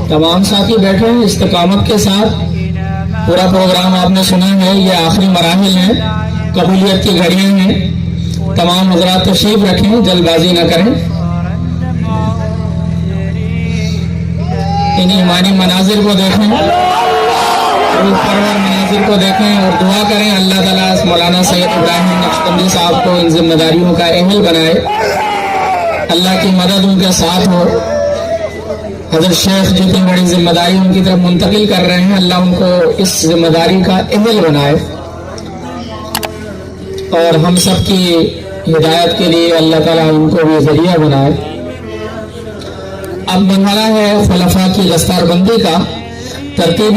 तमाम साथी बैठे हैं इस्तिकामत के साथ। पूरा प्रोग्राम आपने सुना है, ये आखिरी मराहिल हैं, कबूलियत की घड़ियां हैं। तमाम हज़रात तशरीफ रखें, जल्दबाजी न करें। इन ईमानी मनाजिर को देखें, मनाजिर को देखें और दुआ करें अल्लाह ताला मौलाना सैयद इब्राहिम नक्शबंदी साहब को इन जिम्मेदारियों का अहल बनाए। अल्लाह की मदद उनके साथ हो। हज़रत शेख जितनी बड़ी जिम्मेदारी उनकी तरफ मुंतकिल कर रहे हैं, अल्लाह उनको इस जिम्मेदारी का अहल बनाए और हम सब की हिदायत के लिए अल्लाह ताला उनको भी जरिया बनाए। अब मरहला है खुलफा की दस्तारबंदी का। तरतीब